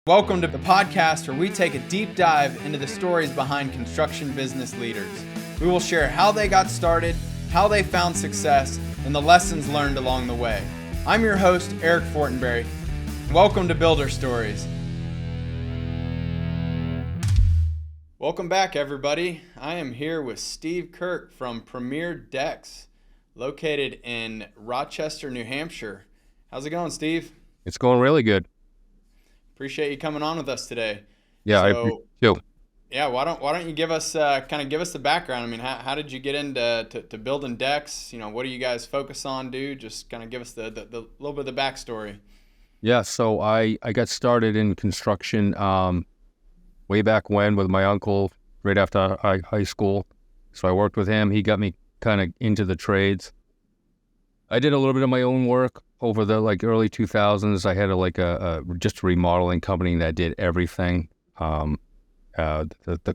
Welcome to the podcast where we take a deep dive into the stories behind construction business leaders. We will share how they got started, how they found success, and the lessons learned along the way. I'm your host, Eric Fortenberry. Welcome to Builder Stories. Welcome back, everybody. I am here with Steve Kirk from Premier Decks, located in Rochester, New Hampshire. How's it going, Steve? It's going really good. Appreciate you coming on with us today. Yeah, I appreciate you. Yeah, why don't you give us the background? I mean, how did you get into building decks? You know, what do you guys focus on? Just kind of give us the little bit of the backstory. Yeah, so I got started in construction way back when with my uncle right after high school. So I worked with him. He got me kind of into the trades. I did a little bit of my own work over the early 2000s. I had a just a remodeling company that did everything. The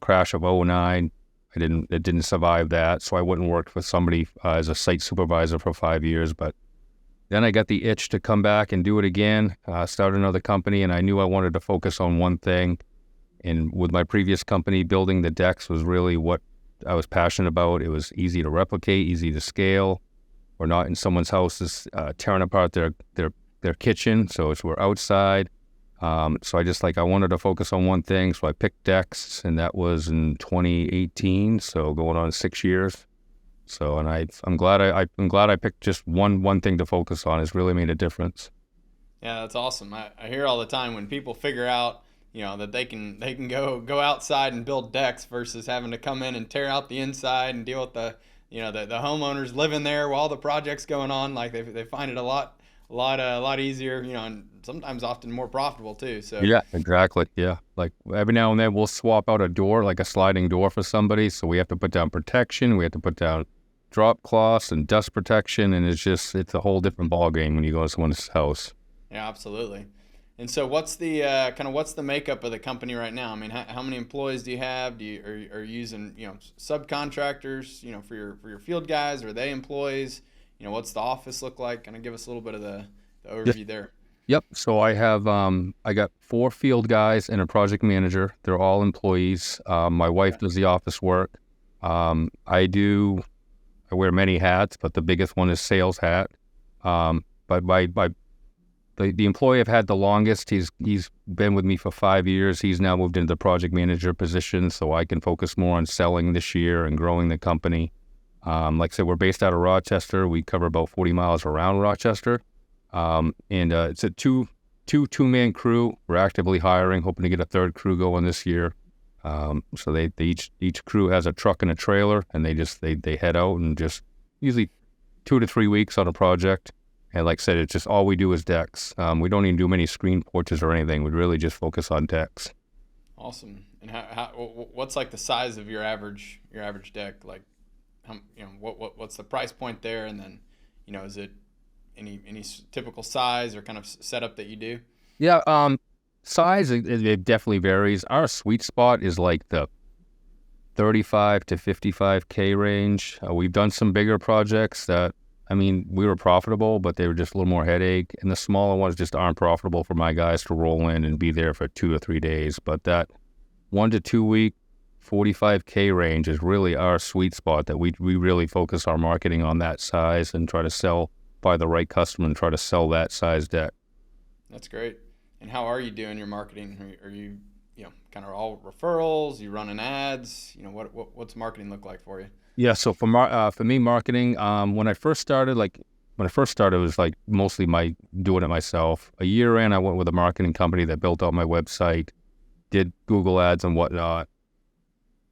crash of '09, it didn't survive that, so I went and worked with somebody as a site supervisor for 5 years. But then I got the itch to come back and do it again, start another company, and I knew I wanted to focus on one thing. And with my previous company, building the decks was really what I was passionate about. It was easy to replicate, easy to scale. We're not in someone's house tearing apart their kitchen, so we're outside. So I wanted to focus on one thing, so I picked decks, and that was in 2018, so going on 6 years. So, and I'm glad I picked just one thing to focus on. It's really made a difference. Yeah, that's awesome. I hear all the time when people figure out, that they can go outside and build decks versus having to come in and tear out the inside and deal with the homeowners living there while the project's going on. Like they find it a lot easier, and sometimes often more profitable too. So yeah, exactly. Yeah, like every now and then we'll swap out a door, like a sliding door for somebody. So we have to put down protection. We have to put down drop cloths and dust protection, and it's a whole different ball game when you go to someone's house. Yeah, absolutely. And so what's the what's the makeup of the company right now? I mean, how many employees do you have? Are you using subcontractors for your field guys? Or are they employees? What's the office look like? Kind of give us a little bit of the overview there. Yep. So I have I got 4 field guys and a project manager. They're all employees. My wife does the office work. I wear many hats, but the biggest one is sales hat. But the employee I've had the longest, he's been with me for 5 years. He's now moved into the project manager position, so I can focus more on selling this year and growing the company. Like I said, we're based out of Rochester. We cover about 40 miles around Rochester. And it's a two-man crew. We're actively hiring, hoping to get a third crew going this year. So they each crew has a truck and a trailer, and they head out and just usually 2 to 3 weeks on a project. And like I said, it's just all we do is decks. We don't even do many screen porches or anything. We really just focus on decks. Awesome. And what's like the size of your average deck? Like, what's the price point there? And then, is it any typical size or kind of setup that you do? Yeah. Size it definitely varies. Our sweet spot is like the 35 to 55K range. We've done some bigger projects that, we were profitable, but they were just a little more headache. And the smaller ones just aren't profitable for my guys to roll in and be there for 2 or 3 days. But that 1 to 2 week, 45K range is really our sweet spot, that we really focus our marketing on that size and try to sell by the right customer and try to sell that size deck. That's great. And how are you doing your marketing? Are you, kind of all referrals? You running ads? What's marketing look like for you? Yeah, so for me, marketing, when I first started, it was like mostly doing it myself. A year in, I went with a marketing company that built out my website, did Google ads and whatnot.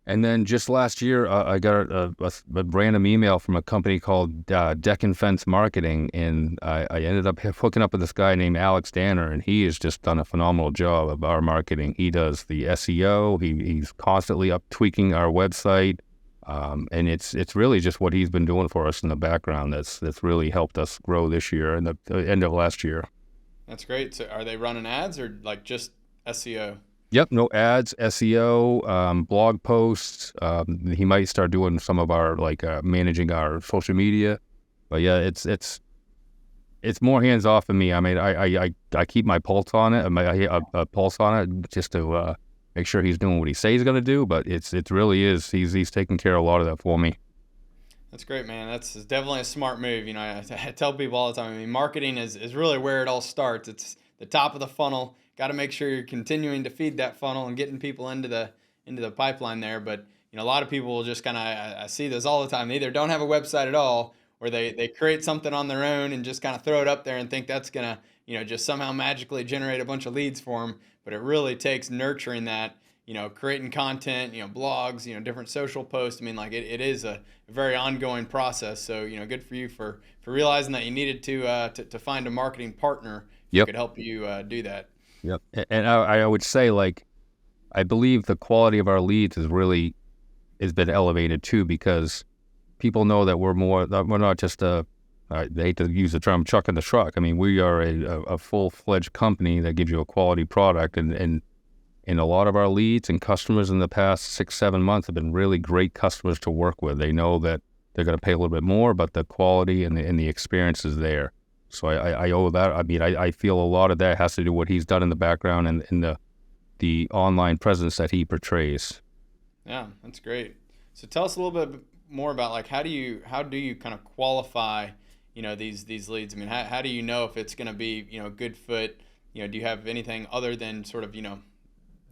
And then just last year, I got a random email from a company called Deck and Fence Marketing, and I ended up hooking up with this guy named Alex Danner, and he has just done a phenomenal job of our marketing. He does the SEO. He's constantly tweaking our website. And it's really just what he's been doing for us in the background that's really helped us grow this year and the end of last year. That's great. So are they running ads or like just SEO? Yep, no ads, SEO, blog posts. He might start doing some of our managing our social media. But yeah, it's it's more hands off of me. I mean, I keep my pulse on it, a pulse on it, just to make sure he's doing what he says he's gonna do. But it really is. He's taking care of a lot of that for me. That's great, man. That's definitely a smart move. You know, I tell people all the time. I mean, marketing is really where it all starts. It's the top of the funnel. Got to make sure you're continuing to feed that funnel and getting people into the pipeline there. But you know, a lot of people will just kind of I see this all the time. They either don't have a website at all, or they create something on their own and just kind of throw it up there and think that's gonna just somehow magically generate a bunch of leads for them. But it really takes nurturing that. Creating content, blogs, different social posts. I mean, like it is a very ongoing process. So, good for you for realizing that you needed to find a marketing partner who Yep. could help you do that. Yep. And I would say, like, I believe the quality of our leads has been elevated too, because people know that we're not just I hate to use the term chuck in the truck. I mean, we are a full-fledged company that gives you a quality product, and a lot of our leads and customers in the past 6-7 months have been really great customers to work with. They know that they're going to pay a little bit more, but the quality and the experience is there. So I owe that. I mean, I feel a lot of that has to do with what he's done in the background and in the online presence that he portrays. Yeah, that's great. So tell us a little bit more about, like, how do you kind of qualify these leads? I mean, how do you know if it's going to be a good fit? Do you have anything other than sort of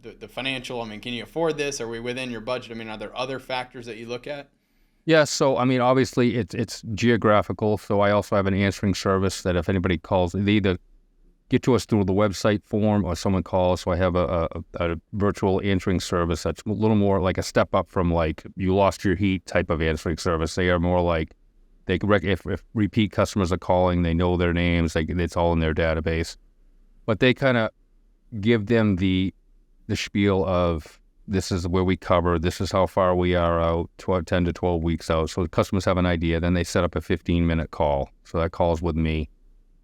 the financial? I mean, can you afford this? Are we within your budget? I mean, are there other factors that you look at? Yeah, so I mean, obviously it's geographical. So I also have an answering service that if anybody calls, they either get to us through the website form or someone calls. So I have a virtual answering service that's a little more like a step up from like you lost your heat type of answering service. They are more like if repeat customers are calling, they know their names, it's all in their database. But they kind of give them the spiel of this is where we cover, this is how far we are out, 10 to 12 weeks out. So the customers have an idea. Then they set up a 15-minute call. So that call's with me.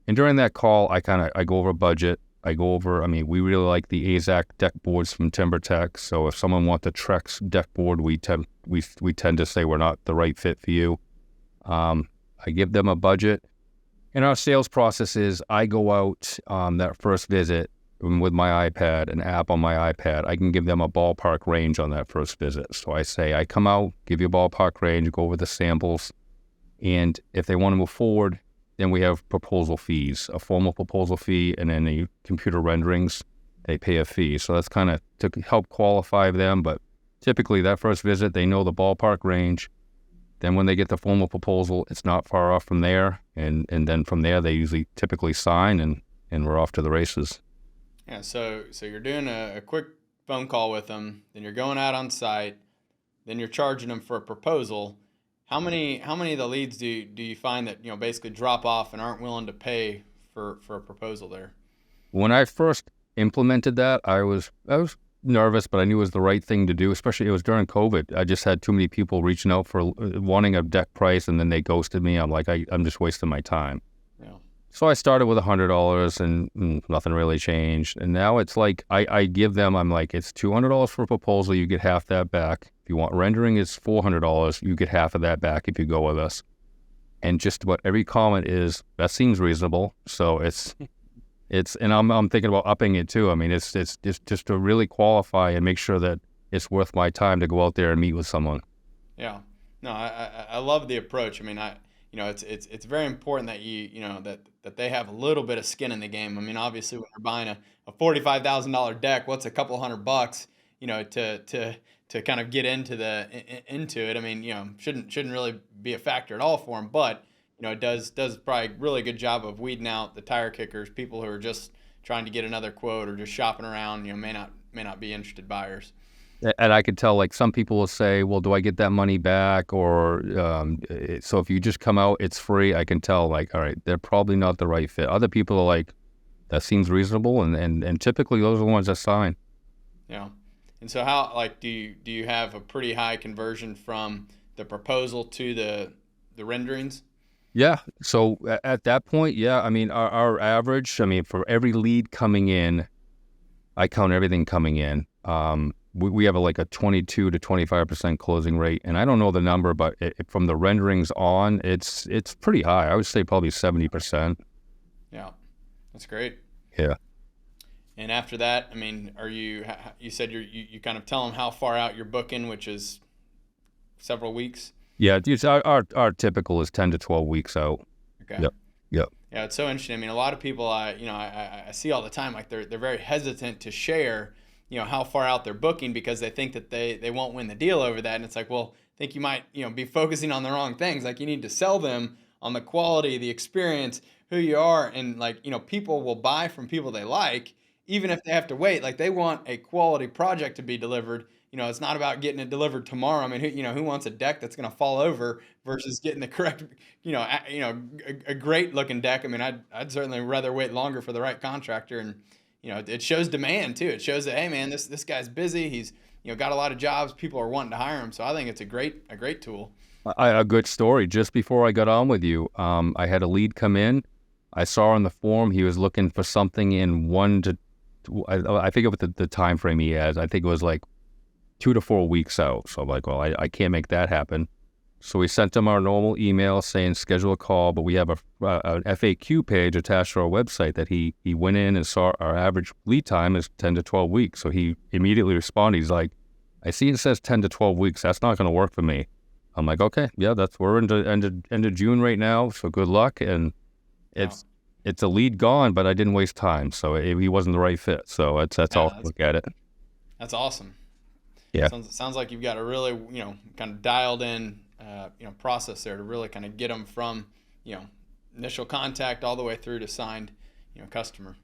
And during that call, I go over budget. I mean, we really like the AZAC deck boards from TimberTech. So if someone wants the Trex deck board, we tend to say we're not the right fit for you. I give them a budget. And our sales process is I go out that first visit with my iPad, an app on my iPad. I can give them a ballpark range on that first visit. So I say, I come out, give you a ballpark range, go over the samples. And if they want to move forward, then we have proposal fees, a formal proposal fee, and then the computer renderings, they pay a fee. So that's kind of to help qualify them. But typically that first visit, they know the ballpark range. Then when they get the formal proposal, it's not far off from there. And then from there, they typically sign and we're off to the races. Yeah, so you're doing a quick phone call with them, then you're going out on site, then you're charging them for a proposal. How many of the leads do you find that basically drop off and aren't willing to pay for a proposal there? When I first implemented that, I was nervous, but I knew it was the right thing to do. Especially it was during COVID. I just had too many people reaching out for wanting a deck price, and then they ghosted me. I'm like, I'm just wasting my time. Yeah. So I started with $100 and nothing really changed. And now it's like I give them, I'm like, it's $200 for a proposal. You get half that back. If you want rendering, it's $400. You get half of that back if you go with us. And just about every comment is, that seems reasonable. So and I'm thinking about upping it too. I mean, it's just to really qualify and make sure that it's worth my time to go out there and meet with someone. Yeah. No, I love the approach. I mean, it's very important that that they have a little bit of skin in the game. I mean, obviously, when you're buying a $45,000 deck, what's a couple $100, to kind of get into it. I mean, shouldn't really be a factor at all for them, but it does probably really good job of weeding out the tire kickers, people who are just trying to get another quote or just shopping around. May not be interested buyers. And I could tell, like, some people will say, well, do I get that money back? Or so if you just come out, it's free. I can tell, like, all right, they're probably not the right fit. Other people are like, that seems reasonable. And typically those are the ones that sign. Yeah. And so how, like, do you have a pretty high conversion from the proposal to the renderings? Yeah. So at that point, yeah, I mean, our average, I mean, for every lead coming in, I count everything coming in. We have a 22 to 25% closing rate, and I don't know the number, but from the renderings on, it's pretty high. I would say probably 70%. Yeah, that's great. Yeah. And after that, I mean, you said you kind of tell them how far out you're booking, which is several weeks. Yeah, our typical is 10 to 12 weeks out. Okay. Yep. Yep. Yeah, it's so interesting. I mean, a lot of people I see all the time, like they're very hesitant to share, how far out they're booking because they think that they won't win the deal over that. And it's like, well, I think you might, be focusing on the wrong things. Like you need to sell them on the quality, the experience, who you are, and like, people will buy from people they like, even if they have to wait. Like they want a quality project to be delivered. It's not about getting it delivered tomorrow. I mean, who wants a deck that's going to fall over versus getting the correct, a great looking deck. I mean, I'd certainly rather wait longer for the right contractor, and it shows demand too. It shows that, hey man, this guy's busy. He's got a lot of jobs. People are wanting to hire him. So I think it's a great tool. A good story. Just before I got on with you, I had a lead come in. I saw on the form he was looking for something in I think of the time frame he has. I think it was like 2 to 4 weeks out. So I'm like, well, I can't make that happen. So we sent him our normal email saying schedule a call, but we have an FAQ page attached to our website that he went in and saw our average lead time is 10 to 12 weeks. So he immediately responded. He's like, I see it says 10 to 12 weeks. That's not going to work for me. I'm like, okay, yeah, we're into end of June right now. So good luck. And it's a lead gone, but I didn't waste time. So he wasn't the right fit. So that's all I look at it. That's awesome. Yeah. Sounds like you've got a really, kind of dialed in, process there to really kind of get them from, initial contact all the way through to signed, customer.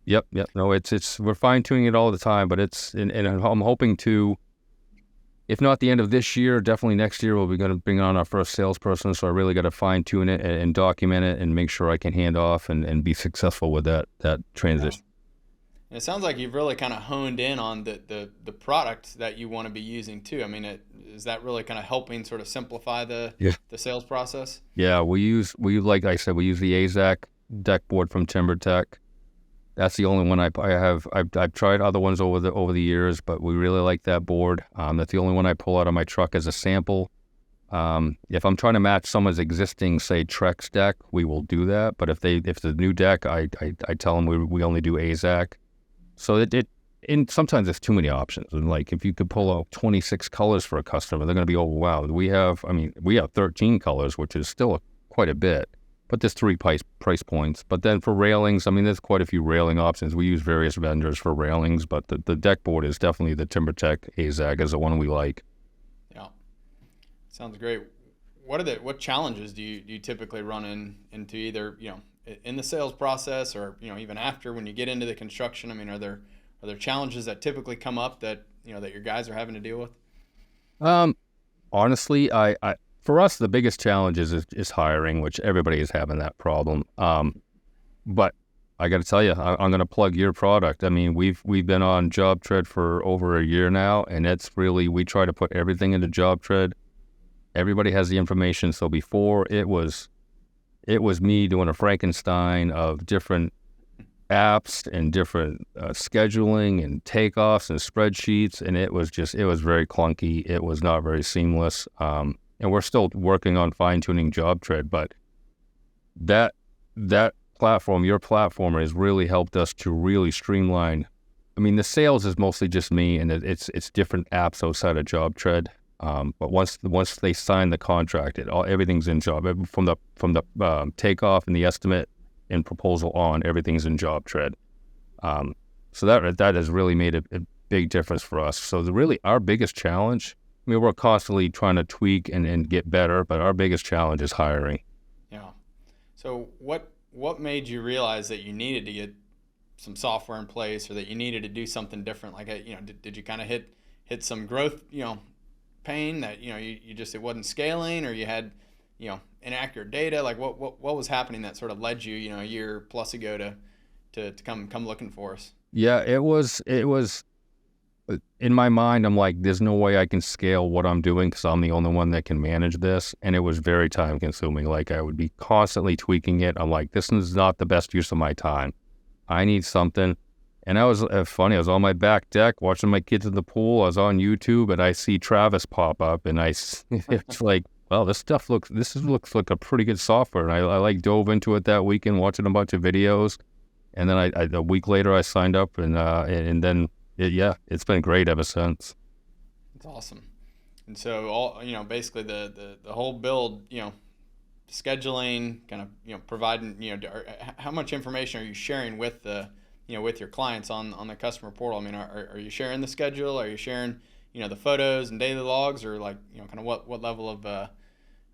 Yep. No, it's we're fine tuning it all the time, but and I'm hoping to, if not the end of this year, definitely next year, we'll be going to bring on our first salesperson. So I really got to fine tune it and document it and make sure I can hand off and be successful with that transition. Yeah. And it sounds like you've really kind of honed in on the product that you want to be using too. I mean, is that really kind of helping sort of simplify the sales process? Yeah, like I said, we use the AZAC deck board from TimberTech. That's the only one I have. I've tried other ones over the years, but we really like that board. That's the only one I pull out of my truck as a sample. If I'm trying to match someone's existing, say, Trex deck, we will do that. But if it's a new deck, I tell them we only do AZAC. So and sometimes there's too many options. And like if you could pull out 26 colors for a customer, they're going to be overwhelmed. We have 13 colors, which is still quite a bit. But there's 3 price points. But then for railings, I mean, there's quite a few railing options. We use various vendors for railings, but the deck board is definitely the TimberTech AZAC is the one we like. Yeah, sounds great. What challenges do you typically run into either in the sales process or even after when you get into the construction? I mean, are there challenges that typically come up that that your guys are having to deal with? Honestly, for us, the biggest challenge is hiring, which everybody is having that problem. But I got to tell you, I'm going to plug your product. I mean, we've been on JobTread for over a year now, and it's really, we try to put everything into JobTread. Everybody has the information. So before it was me doing a Frankenstein of different apps and different scheduling and takeoffs and spreadsheets, and it was very clunky. It was not very seamless. And we're still working on fine-tuning JobTread, but that platform, your platform, has really helped us to really streamline. I mean, the sales is mostly just me, and it's different apps outside of JobTread. But once they sign the contract, everything's in Job from the takeoff and the estimate and proposal on, everything's in JobTread. So that has really made a big difference for us. So our biggest challenge, I mean, we're constantly trying to tweak and get better, but our biggest challenge is hiring. Yeah. So what made you realize that you needed to get some software in place, or that you needed to do something different? Like, did you kind of hit some growth, pain that, you just, it wasn't scaling, or you had, inaccurate data? Like what was happening that sort of led you, a year plus ago to come looking for us? Yeah, it was in my mind, I'm like, there's no way I can scale what I'm doing because I'm the only one that can manage this. And it was very time consuming. Like I would be constantly tweaking it. I'm like, this is not the best use of my time. I need something. And I was funny. I was on my back deck watching my kids in the pool. I was on YouTube and I see Travis pop up and it's like, well, this looks like a pretty good software. And I like dove into it that weekend, watching a bunch of videos. And then a week later I signed up and then it's been great ever since. It's awesome. And so all basically the whole build, scheduling, kind of providing, how much information are you sharing with the with your clients on the customer portal? I mean, are you sharing the schedule? Are you sharing the photos and daily logs, or like kind of what level of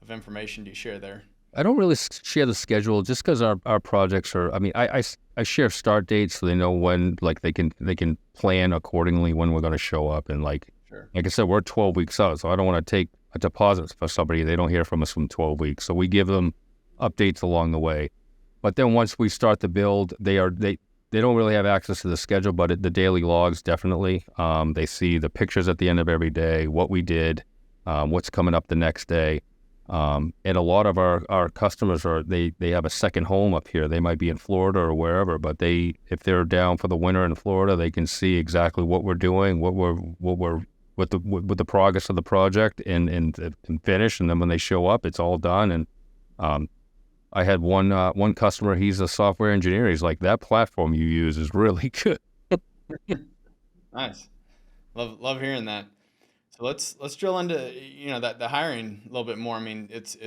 information do you share there? I don't really share the schedule just because our projects are. I mean, I share start dates so they know when, like, they can plan accordingly when we're going to show up. And Sure. like I said, we're 12 weeks out, so I don't want to take a deposit for somebody they don't hear from us from 12 weeks. So we give them updates along the way. But then once we start the build, they don't really have access to the schedule, but the daily logs definitely. They see the pictures at the end of every day, what we did, what's coming up the next day. And a lot of our customers they have a second home up here. They might be in Florida or wherever, but if they're down for the winter in Florida, they can see exactly what we're doing, what we're with the progress of the project and finish. And then when they show up, it's all done. And I had one customer. He's a software engineer. He's like, that platform you use is really good. Nice. Love hearing that. So let's drill into that the hiring a little bit more. I mean, it's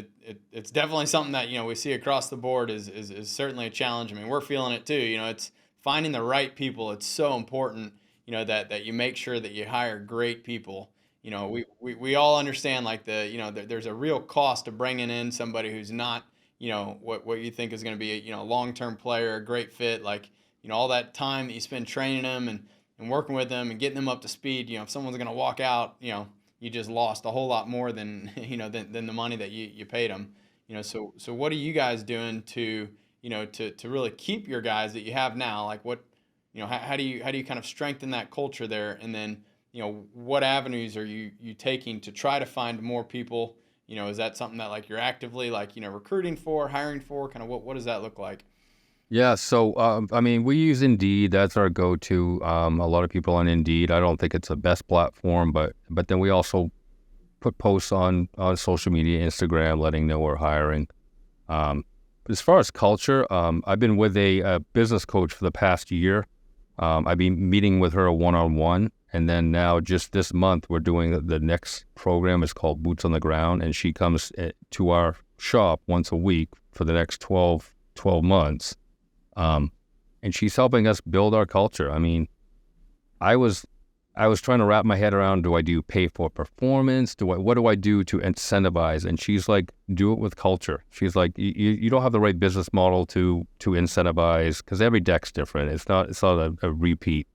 definitely something that we see across the board is certainly a challenge. I mean, we're feeling it too. It's finding the right people. It's so important. That you make sure that you hire great people. We all understand, like, there's a real cost to bringing in somebody who's not what you think is going to be a long-term player, a great fit. Like, all that time that you spend training them and working with them and getting them up to speed. If someone's going to walk out, you just lost a whole lot more than than the money that you paid them. So what are you guys doing to to really keep your guys that you have now? Like, what how do you kind of strengthen that culture there? And then what avenues are you taking to try to find more people? Is that something that, like, you're actively, like, recruiting for, hiring for? Kind of what does that look like? Yeah, so I mean, we use Indeed. That's our go-to. A lot of people on Indeed. I don't think it's the best platform, but then we also put posts on social media, Instagram, letting know we're hiring. Um, as far as culture, I've been with a business coach for the past year. I've been meeting with her one-on-one, and then now just this month we're doing the next program. Is called Boots on the Ground, and she comes to our shop once a week for the next 12 months. Um, and she's helping us build our culture. I mean, I was trying to wrap my head around, do I do pay for performance? What do I do to incentivize? And she's like, do it with culture. She's like, you don't have the right business model to incentivize, because every deck's different. It's not a repeat.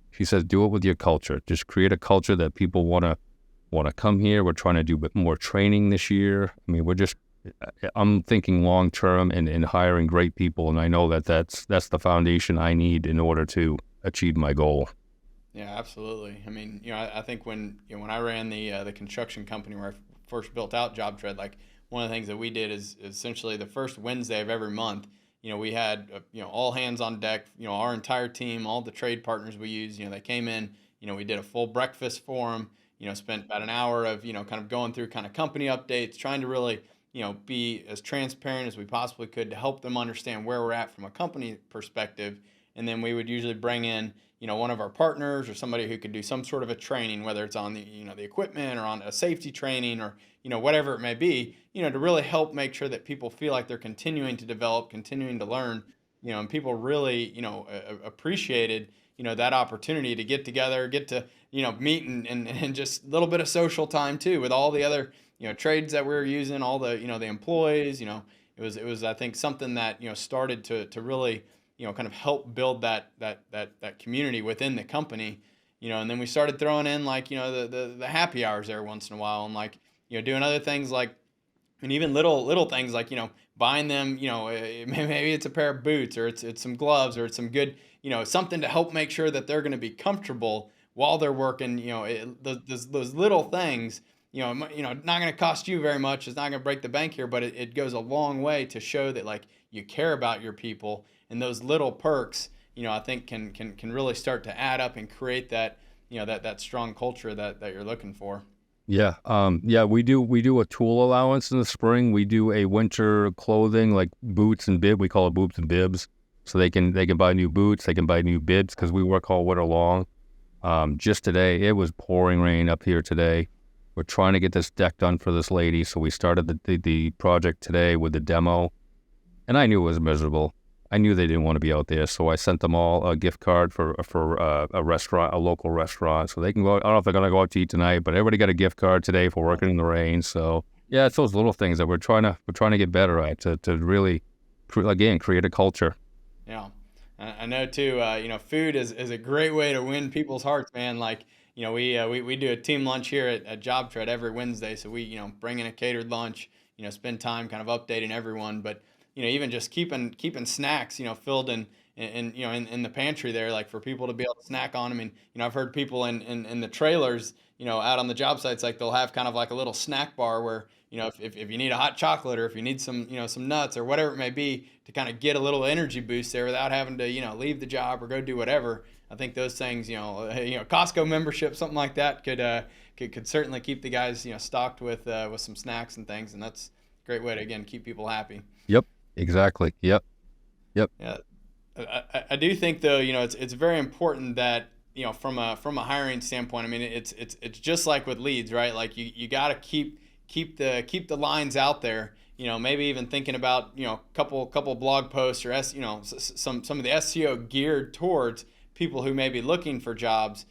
She says, do it with your culture. Just create a culture that people want to come here. We're trying to do a bit more training this year. I mean, I'm thinking long term and hiring great people, and I know that's the foundation I need in order to achieve my goal. Yeah, absolutely. I mean, I think when I ran the construction company where I first built out JobTread, like, one of the things that we did is essentially the first Wednesday of every month. We had all hands on deck. Our entire team, all the trade partners we use. They came in. We did a full breakfast for them. Spent about an hour of kind of going through kind of company updates, trying to really be as transparent as we possibly could to help them understand where we're at from a company perspective. And then we would usually bring in one of our partners or somebody who could do some sort of a training, whether it's on the equipment or on a safety training or whatever it may be, to really help make sure that people feel like they're continuing to develop, continuing to learn. And people really appreciated that opportunity to get together, get to meet and just a little bit of social time too with all the other trades that we were using, all the the employees. It was I think something that started to really kind of help build that community within the company. And then we started throwing in, like, the happy hours there once in a while, and, like, doing other things, like, and even little things, like, buying them, maybe it's a pair of boots, or it's some gloves, or it's some good, something to help make sure that they're going to be comfortable while they're working. Those little things, not going to cost you very much. It's not going to break the bank here, but it goes a long way to show that, like, you care about your people. And those little perks, I think can really start to add up and create that, that strong culture that you're looking for. Yeah, we do a tool allowance in the spring. We do a winter clothing like boots and bib. We call it boots and bibs. So they can buy new boots, they can buy new bibs because we work all winter long. Just today, it was pouring rain up here today. We're trying to get this deck done for this lady, so we started the project today with the demo, and I knew it was miserable. I knew they didn't want to be out there, so I sent them all a gift card for a restaurant, a local restaurant, so they can go. I don't know if they're gonna go out to eat tonight, but everybody got a gift card today for working in the rain. So yeah, it's those little things that we're trying to get better at to really, again, create a culture. Yeah, I know too. Food is a great way to win people's hearts, man. Like, we do a team lunch here at Job Tread every Wednesday. So we, bring in a catered lunch. Spend time kind of updating everyone. But even just keeping snacks, filled in the pantry there, like for people to be able to snack on. I mean, I've heard people in the trailers, out on the job sites, like they'll have kind of like a little snack bar where, if you need a hot chocolate or if you need some, some nuts or whatever it may be to kind of get a little energy boost there without having to, leave the job or go do whatever. I think those things, Costco membership, something like that could certainly keep the guys, stocked with some snacks and things. And that's a great way to, again, keep people happy. Yep, exactly. Yep, yep. Yeah. I do think though, it's very important that, from a hiring standpoint, I mean, it's just like with leads, right? Like you got to keep the lines out there. Maybe even thinking about, couple blog posts or some of the SEO geared towards people who may be looking for jobs.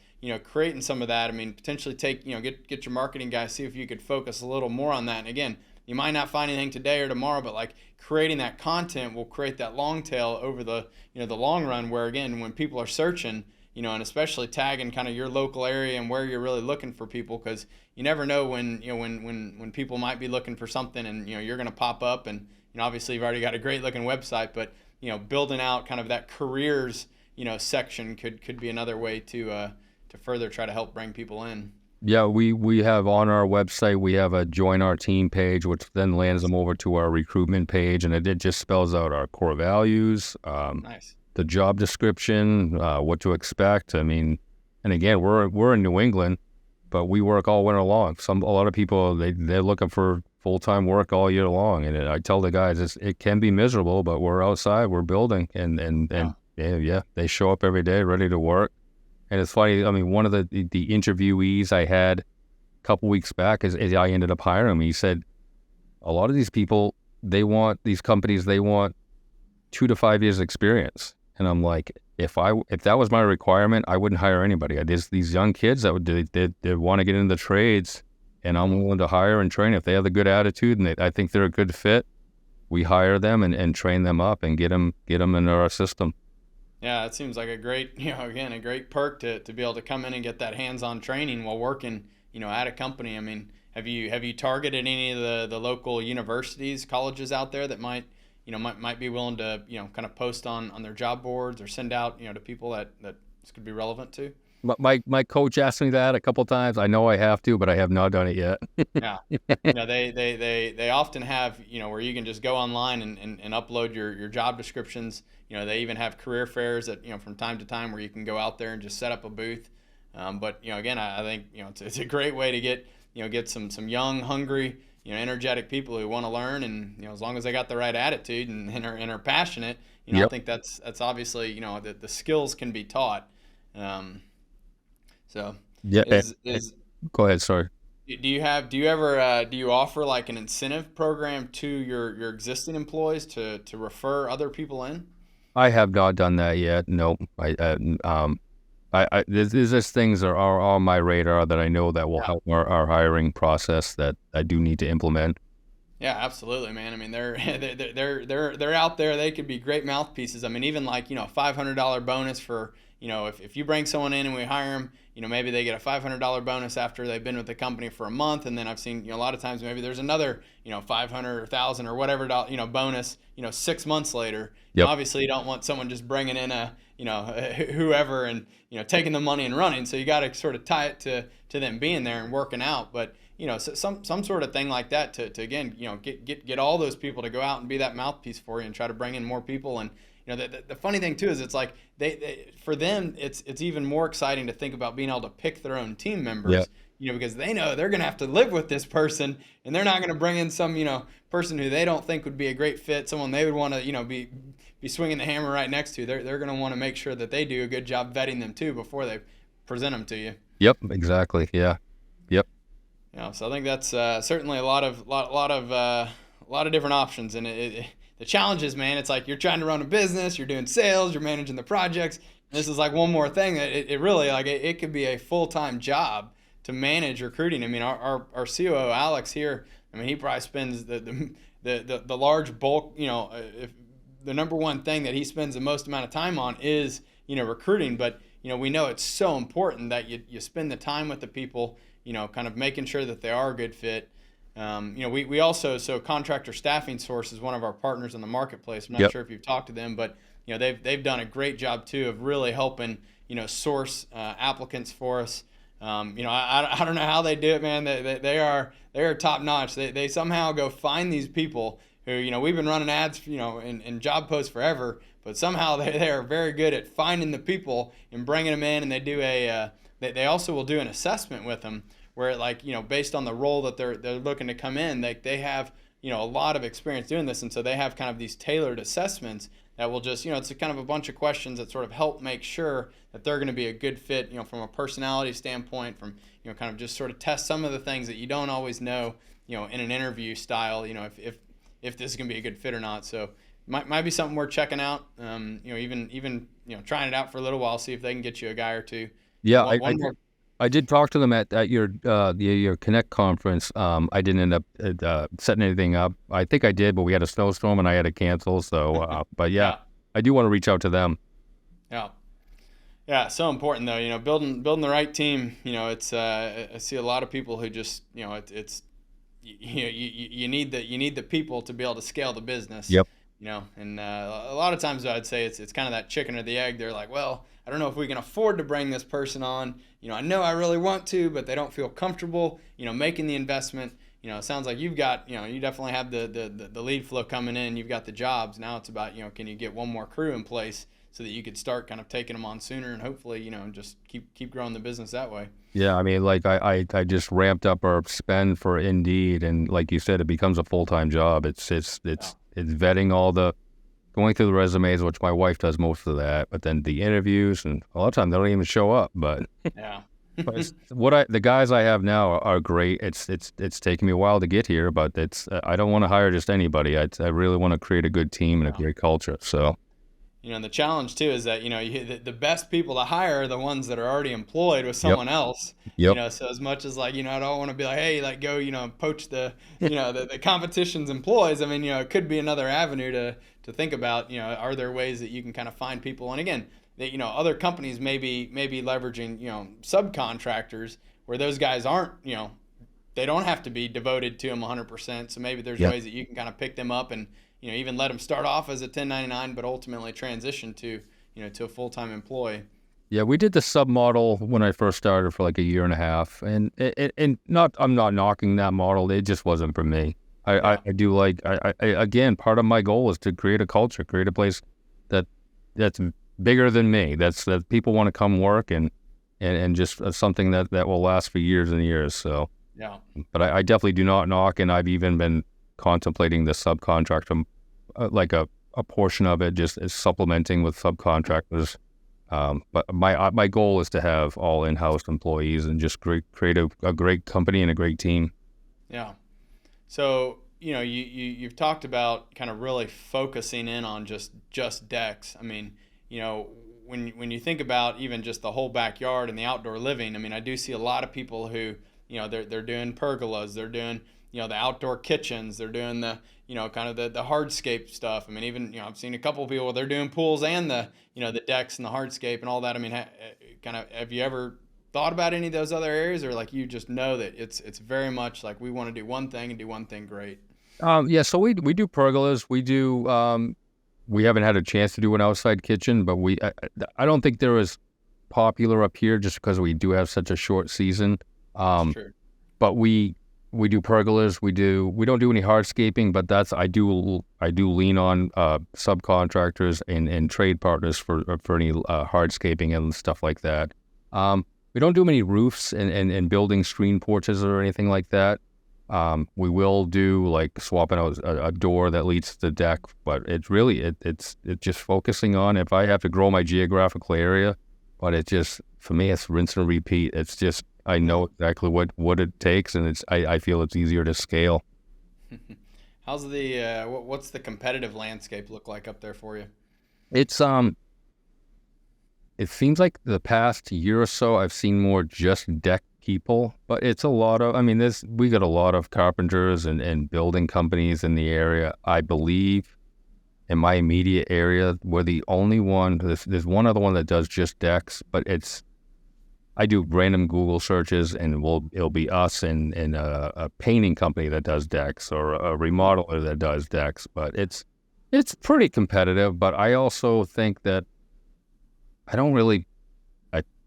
Creating some of that. I mean, potentially get your marketing guys, see if you could focus a little more on that. And again, you might not find anything today or tomorrow, but like creating that content will create that long tail over the long run, where again, when people are searching, and especially tagging kind of your local area and where you're really looking for people, because you never know when people might be looking for something, and you're going to pop up, and obviously you've already got a great looking website, but building out kind of that careers section could be another way to further try to help bring people in. Yeah, we have on our website, we have a join our team page, which then lands them over to our recruitment page, and it just spells out our core values, Nice. the job description, what to expect. I mean, and again, we're in New England, but we work all winter long. A lot of people they're looking for full-time work all year long, and I tell the guys it can be miserable, but we're outside, we're building, and yeah, they show up every day ready to work. And it's funny, I mean, one of the interviewees I had a couple weeks back, as I ended up hiring him, he said, a lot of these people, these companies, they want 2 to 5 years experience. And I'm like, if that was my requirement, I wouldn't hire anybody. There's these young kids that they want to get into the trades, and I'm willing to hire and train. If they have a good attitude and I think they're a good fit, we hire them and train them up and get them into our system. Yeah, it seems like a great, again, a great perk to be able to come in and get that hands-on training while working, at a company. I mean, have you targeted any of the local universities, colleges out there that might be willing to, kind of post on their job boards or send out, to people that this could be relevant to? My coach asked me that a couple times. I know I have to, but I have not done it yet. Yeah. They often have, where you can just go online and upload your job descriptions. They even have career fairs that, from time to time where you can go out there and just set up a booth. But, again, I think, it's a great way to get some young, hungry, energetic people who want to learn. And, as long as they got the right attitude and are passionate, I Yep. think that's obviously, the skills can be taught. So Yeah. is Go ahead. Sorry. do you offer like an incentive program to your existing employees to refer other people in? I have not done that yet. No. There's just things that are on my radar that I know that will Yeah. help our hiring process that I do need to implement. Yeah, absolutely, man. I mean, they're they're out there. They could be great mouthpieces. I mean, even like $500 bonus for if you bring someone in and we hire them, maybe they get a $500 bonus after they've been with the company for a month, and then I've seen a lot of times maybe there's another 500 or 1,000 or whatever bonus 6 months later. Yep. Obviously, you don't want someone just bringing in a whoever and taking the money and running. So you got to sort of tie it to them being there and working out, but. So some sort of thing like that to again, get all those people to go out and be that mouthpiece for you and try to bring in more people. And the funny thing too is it's like they for them it's even more exciting to think about being able to pick their own team Yeah. members, because they know they're going to have to live with this person, and they're not going to bring in some, person who they don't think would be a great fit, someone they would want to, be swinging the hammer right next to. They're going to want to make sure that they do a good job vetting them too before they present them to you. Yep. Exactly. Yeah. Yep. So I think that's certainly a lot of different options, and the challenges, man. It's like you're trying to run a business, you're doing sales, you're managing the projects. And this is like one more thing that it really like it could be a full-time job to manage recruiting. I mean, our COO Alex here. I mean, he probably spends the large bulk. If the number one thing that he spends the most amount of time on is recruiting, but we know it's so important that you spend the time with the people, kind of making sure that they are a good fit. We also, so Contractor Staffing Source is one of our partners in the marketplace. I'm not Yep. sure if you've talked to them, but they've done a great job too of really helping source applicants for us. I don't know how they do it, man. They are top notch. They somehow go find these people who we've been running ads in job posts forever, but somehow they are very good at finding the people and bringing them in, and they do they also will do an assessment with them where like based on the role that they're looking to come in, they have a lot of experience doing this, and so they have kind of these tailored assessments that will just it's a kind of a bunch of questions that sort of help make sure that they're going to be a good fit from a personality standpoint, from kind of just sort of test some of the things that you don't always know in an interview style, if this is going to be a good fit or not. So might be something worth checking out. Even trying it out for a little while, see if they can get you a guy or two. Yeah. One more. I did talk to them at your Connect conference. I didn't end up setting anything up. I think I did, but we had a snowstorm and I had to cancel. So, but yeah, Yeah. I do want to reach out to them. Yeah. Yeah, so important though. Building the right team. It's I see a lot of people who just it's you need the people to be able to scale the business. Yep. And a lot of times I'd say it's kind of that chicken or the egg. They're like, well, I don't know if we can afford to bring this person on. I know I really want to, but they don't feel comfortable, making the investment. It sounds like you've got, you definitely have the lead flow coming in. You've got the jobs. Now it's about, can you get one more crew in place so that you could start kind of taking them on sooner, and hopefully, just keep growing the business that way. Yeah. I mean, like I just ramped up our spend for Indeed, and like you said, it becomes a full-time job. It's vetting going through the resumes, which my wife does most of that, but then the interviews, and a lot of times they don't even show up. But Yeah. the guys I have now are great. It's taken me a while to get here, but I don't want to hire just anybody. I really want to create a good team and a great culture. So. And the challenge too is that the best people to hire are the ones that are already employed with someone else. Yep. So as much as like I don't want to be like, hey, like go poach the the competition's employees. I mean it could be another avenue to think about. Are there ways that you can kind of find people? And again, that other companies may be leveraging subcontractors where those guys aren't they don't have to be devoted to them 100%. So maybe there's Yep. ways that you can kind of pick them up and even let them start off as a 1099, but ultimately transition to to a full-time employee. Yeah, we did the sub model when I first started for like a year and a half, and I'm not knocking that model. It just wasn't for me. Yeah. I do like again, part of my goal is to create a culture, create a place that's bigger than me. That people want to come work and just something that will last for years and years. So, Yeah. but I definitely do not knock, and I've even been contemplating the subcontractor, like a portion of it just is supplementing with subcontractors. But my goal is to have all in-house employees and just create a great company and a great team. Yeah. So, you've talked about kind of really focusing in on just decks. I mean, when you think about even just the whole backyard and the outdoor living, I mean, I do see a lot of people who, they're doing pergolas, they're doing, the outdoor kitchens, they're doing the, kind of the hardscape stuff. I mean, even, I've seen a couple of people, they're doing pools and the, the decks and the hardscape and all that. I mean, have you ever thought about any of those other areas, or like you just know that it's very much like we want to do one thing and do one thing great? Yeah, so we do pergolas. We do. We haven't had a chance to do an outside kitchen, but I don't think they're as popular up here just because we do have such a short season. Sure. But we we do pergolas. We don't do any hardscaping, but I do lean on subcontractors and trade partners for any hardscaping and stuff like that. We don't do many roofs and building screen porches or anything like that. We will do like swapping out a door that leads to the deck, but it's just focusing on if I have to grow my geographical area, but it just for me it's rinse and repeat. It's just I know exactly what it takes, and I feel it's easier to scale. How's the what's the competitive landscape look like up there for you? It's it seems like the past year or so I've seen more just deck people, but it's a lot of, I mean, we got a lot of carpenters and building companies in the area. I believe in my immediate area, we're the only one, there's one other one that does just decks, but I do random Google searches and it'll be us and a painting company that does decks or a remodeler that does decks, but it's pretty competitive, but I also think that I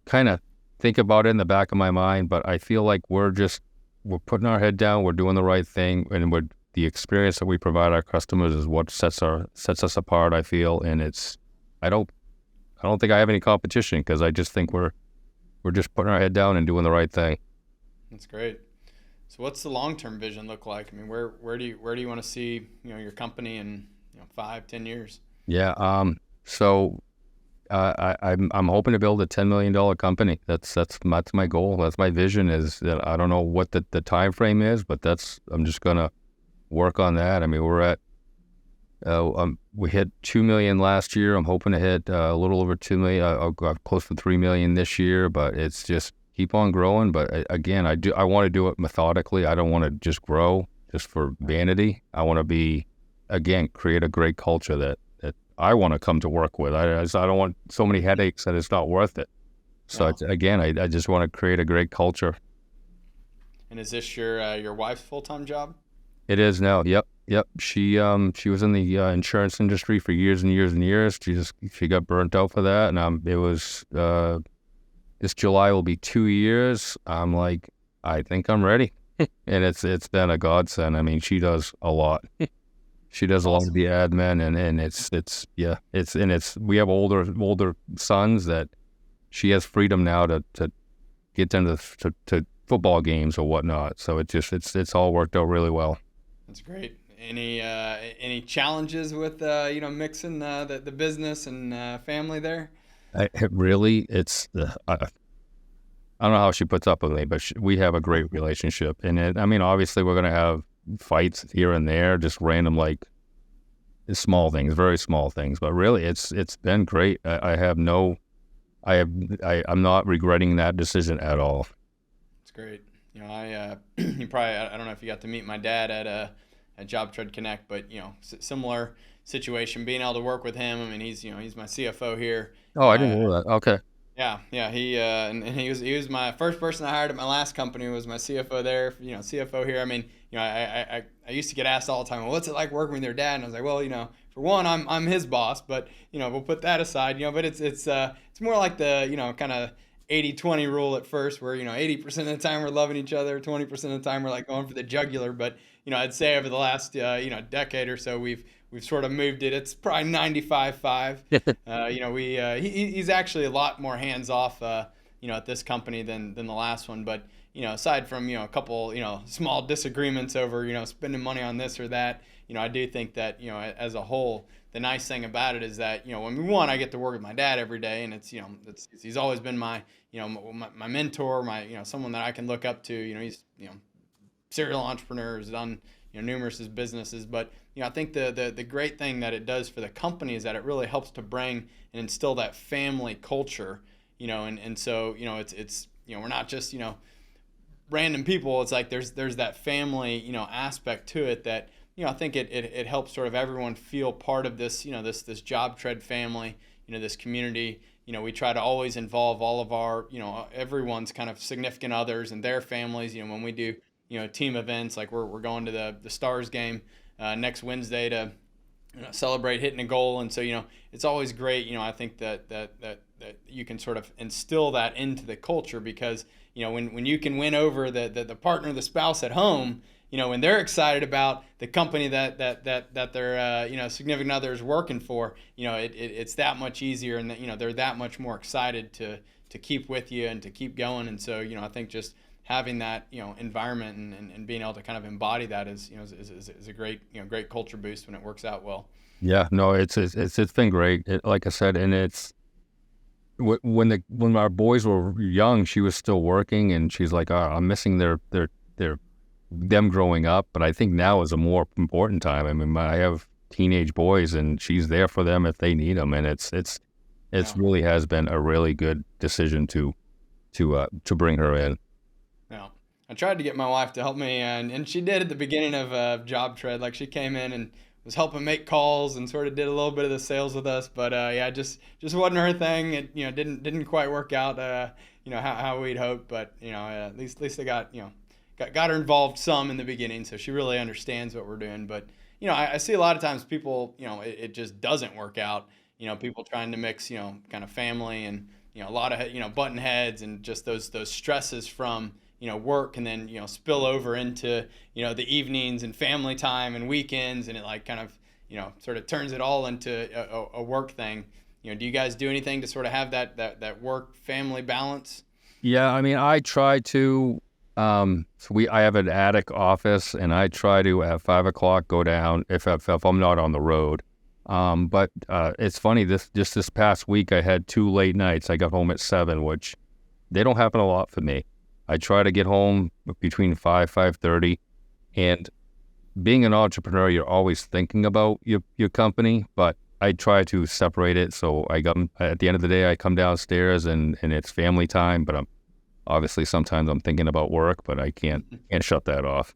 kind of think about it in the back of my mind, but I feel like we're putting our head down, we're doing the right thing, and the experience that we provide our customers is what sets us apart, I feel, and I don't, I don't think I have any competition because I just think we're just putting our head down and doing the right thing. That's great. So what's the long-term vision look like? I mean, where do you want to see, your company in, 5, 10 years? Yeah. So I'm hoping to build a $10 million company. That's my goal. That's my vision. Is that I don't know what the time frame is, but I'm just gonna work on that. I mean, we hit 2 million last year. I'm hoping to hit a little over 2 million. I'll go close to 3 million this year. But it's just keep on growing. But again, I want to do it methodically. I don't want to just grow just for vanity. I want to create a great culture that I want to come to work with. I don't want so many headaches that it's not worth it. So Wow. I just want to create a great culture. And is this your wife's full-time job? It is now. Yep, yep. She was in the insurance industry for years and years and years. She got burnt out for that, and it was this July will be 2 years. I'm like, I think I'm ready, and it's been a godsend. I mean, she does a lot. She does That's a lot of awesome. the admin, and it's we have older sons that she has freedom now to get them to football games or whatnot. So it's all worked out really well. That's great. Any challenges with mixing the business and family there? It really, I don't know how she puts up with me, but we have a great relationship. And I mean, obviously, we're gonna have fights here and there, just random like small things, very small things. But really, it's been great. I'm not regretting that decision at all. It's great. You probably I don't know if you got to meet my dad at Job Trade Connect, but similar situation. Being able to work with him. I mean, he's my CFO here. Oh, I didn't know that. Okay. Yeah, yeah. And he was my first person I hired at my last company was my CFO there. CFO here. I mean, I used to get asked all the time, well, what's it like working with your dad? And I was like, well, for one, I'm his boss, but we'll put that aside. But it's more like the kind of 80-20 rule at first, where 80% of the time we're loving each other, 20% of the time we're like going for the jugular. But I'd say over the last decade or so, we've sort of moved it. It's probably 95-5. He's actually a lot more hands off, at this company than the last one. But aside from a couple small disagreements over spending money on this or that, I do think that as a whole, the nice thing about it is that when we won, I get to work with my dad every day, and he's always been my my mentor, my someone that I can look up to. He's serial entrepreneur, has done numerous businesses, but I think the great thing that it does for the company is that it really helps to bring and instill that family culture, and so it's we're not just random people. It's like there's that family aspect to it that I think it helps sort of everyone feel part of this this job tread family, this community. We try to always involve all of our everyone's kind of significant others and their families. When we do team events, like we're going to the Stars game next Wednesday to celebrate hitting a goal, and so it's always great. I think that you can sort of instill that into the culture because when you can win over the partner, the spouse at home, when they're excited about the company that their significant other is working for, it's that much easier, and that, they're that much more excited to keep with you and to keep going. And so, I think just having that, environment and being able to kind of embody that is a great, great culture boost when it works out well. Yeah, no, it's been great. Like I said, and it's when our boys were young, she was still working, and she's like, oh, I'm missing their them growing up. But I think now is a more important time. I mean, I have teenage boys, and she's there for them if they need them, and it's really has been a really good decision to bring her in. Yeah. I tried to get my wife to help me, and she did at the beginning of Job Tread. Like, she came in and was helping make calls and sort of did a little bit of the sales with us. But yeah, just wasn't her thing. It didn't quite work out. How we'd hoped. But at least I got her involved some in the beginning, so she really understands what we're doing. But I see a lot of times people, it just doesn't work out. People trying to mix, kind of family and a lot of button heads and just those stresses from work, and then spill over into the evenings and family time and weekends, and it like kind of sort of turns it all into a work thing. Do you guys do anything to sort of have that work family balance? Yeah, I mean, I try to. I have an attic office, and I try to at 5 o'clock go down if I'm not on the road. But it's funny, this past week I had 2 late nights. I got home at 7, which they don't happen a lot for me. I try to get home between 5:30, and being an entrepreneur, you're always thinking about your company, but I try to separate it. So at the end of the day, I come downstairs and it's family time, but obviously sometimes I'm thinking about work, but I can't shut that off.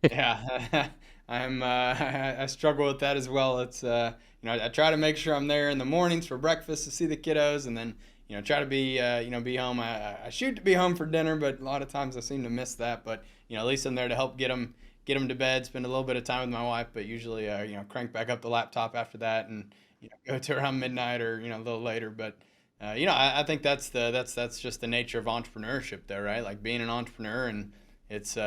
Yeah, I struggle with that as well. It's I try to make sure I'm there in the mornings for breakfast to see the kiddos, and then try to be home. I shoot to be home for dinner, but a lot of times I seem to miss that. But at least I'm there to help get them to bed, spend a little bit of time with my wife, but usually crank back up the laptop after that, and go to around midnight or a little later. But I think that's just the nature of entrepreneurship, though, right? Like, being an entrepreneur, and it's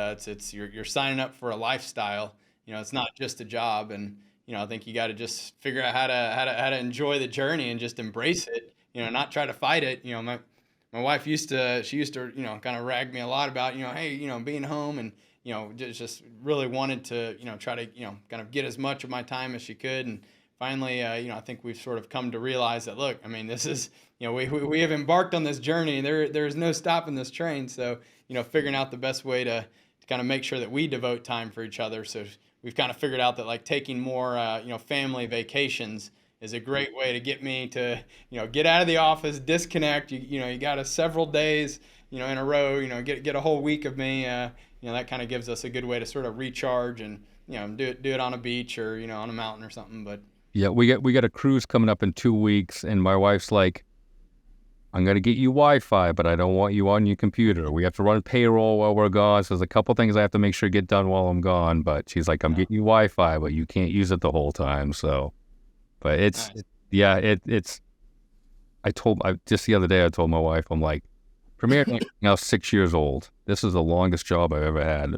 you're signing up for a lifestyle. It's not just a job, and I think you got to just figure out how to enjoy the journey and just embrace it. Not try to fight it. My wife used to kind of rag me a lot about hey, being home, and just really wanted to try to kind of get as much of my time as she could. And finally, I think we've sort of come to realize that, look, I mean, this is, we have embarked on this journey, and there's no stopping this train. So, figuring out the best way to kind of make sure that we devote time for each other. So we've kind of figured out that, like, taking more, family vacations is a great way to get me to, get out of the office, disconnect. You got several days, in a row, get a whole week of me. That kind of gives us a good way to sort of recharge and, do it on a beach or, on a mountain or something. But yeah, we got a cruise coming up in 2 weeks, and my wife's like, I'm going to get you Wi-Fi, but I don't want you on your computer. We have to run payroll while we're gone. So there's a couple things I have to make sure get done while I'm gone. But she's like, I'm getting you Wi-Fi, but you can't use it the whole time. So, but just the other day, I told my wife, I'm like, Premier now 6 years old. This is the longest job I've ever had.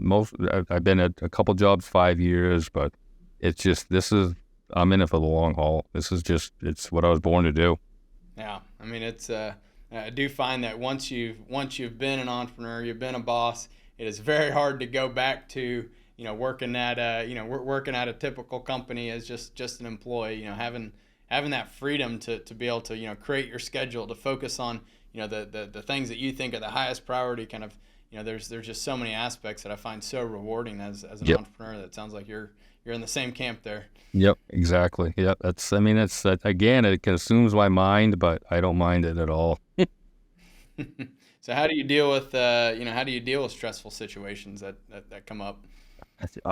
I've been at a couple jobs 5 years, but I'm in it for the long haul. It's what I was born to do. Yeah, I mean, I do find that once you've been an entrepreneur, you've been a boss, it is very hard to go back to working at a typical company as just an employee. Having that freedom to be able to create your schedule, to focus on the things that you think are the highest priority. Kind of there's just so many aspects that I find so rewarding as an entrepreneur. That sounds like you're in the same camp there. Yep, exactly. Yep, again, it consumes my mind, but I don't mind it at all. So how do you deal with stressful situations that come up?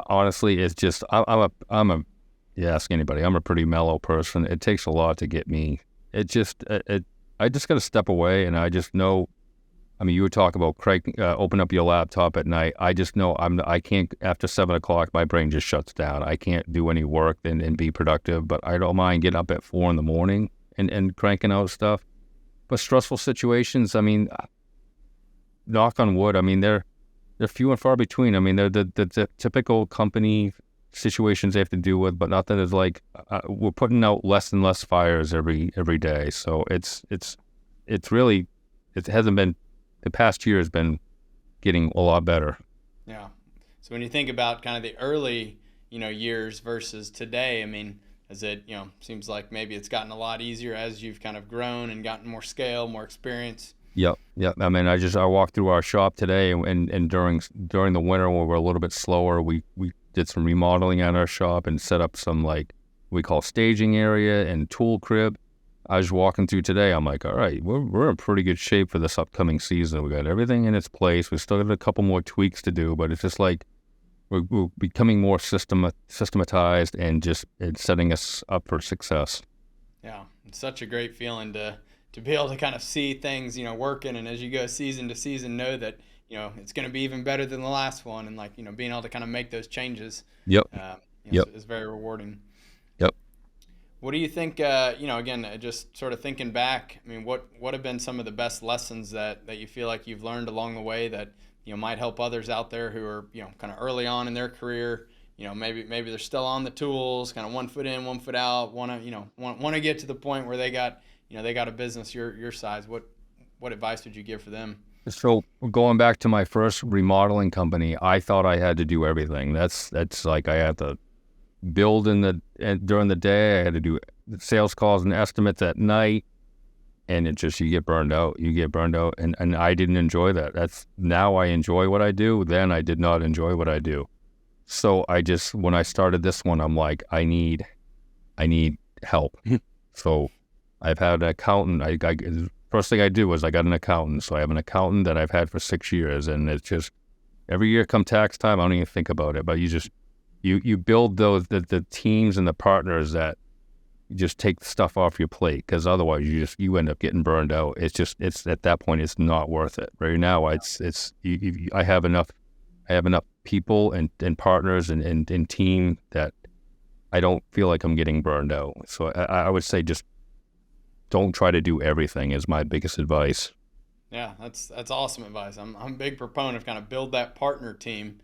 Honestly, it's just you ask anybody, I'm a pretty mellow person. It takes a lot to get me. I just got to step away, and I just know. I mean, you would talk about open up your laptop at night. I just know I can't, after 7 o'clock, my brain just shuts down. I can't do any work and be productive, but I don't mind getting up at 4 in the morning and cranking out stuff. But stressful situations, I mean, knock on wood, I mean, they're few and far between. I mean, they're the typical company situations they have to deal with, but nothing is like we're putting out less and less fires every day. So it's really, it hasn't been, the past year has been getting a lot better. Yeah. So when you think about kind of the early, years versus today, I mean, as it, seems like maybe it's gotten a lot easier as you've kind of grown and gotten more scale, more experience. Yep. I mean, I walked through our shop today, and during the winter when we're a little bit slower, we did some remodeling at our shop and set up some, like, we call staging area and tool crib. I was walking through today. I'm like, all right, we're in pretty good shape for this upcoming season. We got everything in its place. We still got a couple more tweaks to do, but it's just like we're becoming more systematized and just it's setting us up for success. Yeah, it's such a great feeling to be able to kind of see things, working, and as you go season to season, know that it's going to be even better than the last one, and like being able to kind of make those changes. Yep. Is very rewarding. Yep. What do you think? Again, just sort of thinking back. I mean, what have been some of the best lessons that you feel like you've learned along the way that might help others out there who are kind of early on in their career? Maybe they're still on the tools, kind of one foot in, one foot out. Want to get to the point where they got a business your size. What advice would you give for them? So going back to my first remodeling company, I thought I had to do everything. That's like I had to build during the day. I had to do sales calls and estimates at night, and it just, you get burned out, and I didn't enjoy that. Now I enjoy what I do. Then I did not enjoy what I do. So when I started this one, I'm like, I need help. So I've had an accountant. First thing I do is I got an accountant. So I have an accountant that I've had for 6 years, and it's just every year come tax time, I don't even think about it. But you build those the teams and the partners that just take the stuff off your plate, because otherwise you end up getting burned out. It's at that point it's not worth it. Right now I have enough people and partners and team that I don't feel like I'm getting burned out. So I would say just don't try to do everything is my biggest advice. Yeah, that's awesome advice. I'm a big proponent of kind of build that partner team.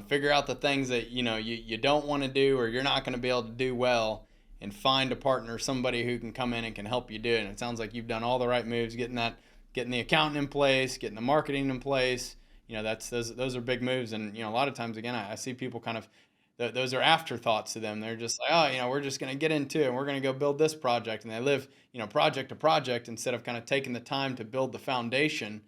Figure out the things that you don't want to do or you're not going to be able to do well, and find a partner, somebody who can come in and can help you do it. And it sounds like you've done all the right moves, getting the accountant in place, getting the marketing in place. Those are big moves. And a lot of times, again, I see people kind of, those are afterthoughts to them. They're just like, oh, we're just going to get into it and we're going to go build this project. And they live, project to project instead of kind of taking the time to build the foundation,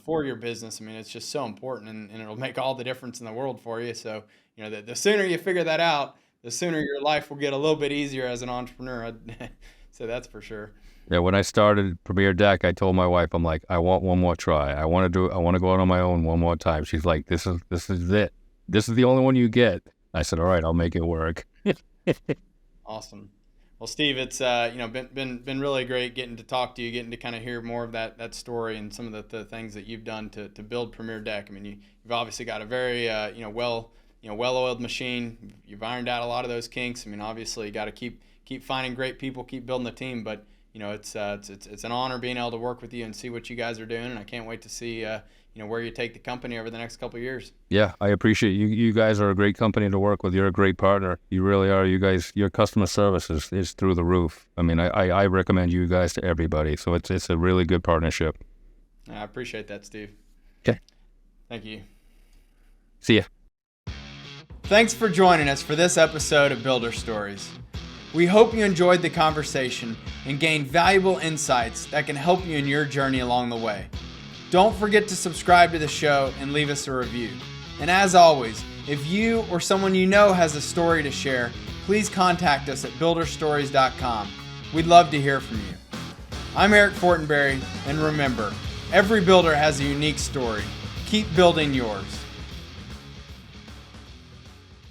for your business. I mean, it's just so important, and it'll make all the difference in the world for you. So, the sooner you figure that out, the sooner your life will get a little bit easier as an entrepreneur. So that's for sure. Yeah, when I started Premier Deck, I told my wife, I'm like, I want one more try. I want to go out on my own one more time. She's like, this is it. This is the only one you get. I said, all right, I'll make it work. Awesome. Well, Steve, it's been really great getting to talk to you, getting to kind of hear more of that story and some of the things that you've done to build Premier Deck. I mean, you've obviously got a very well-oiled machine. You've ironed out a lot of those kinks. I mean, obviously you got to keep finding great people, keep building the team. But it's an honor being able to work with you and see what you guys are doing, and I can't wait to see where you take the company over the next couple of years. Yeah, I appreciate you. You guys are a great company to work with. You're a great partner. You really are. You guys, your customer service is through the roof. I mean, I recommend you guys to everybody. So it's a really good partnership. I appreciate that, Steve. Okay. Thank you. See ya. Thanks for joining us for this episode of Builder Stories. We hope you enjoyed the conversation and gained valuable insights that can help you in your journey along the way. Don't forget to subscribe to the show and leave us a review. And as always, if you or someone you know has a story to share, please contact us at builderstories.com. We'd love to hear from you. I'm Eric Fortenberry, and remember, every builder has a unique story. Keep building yours.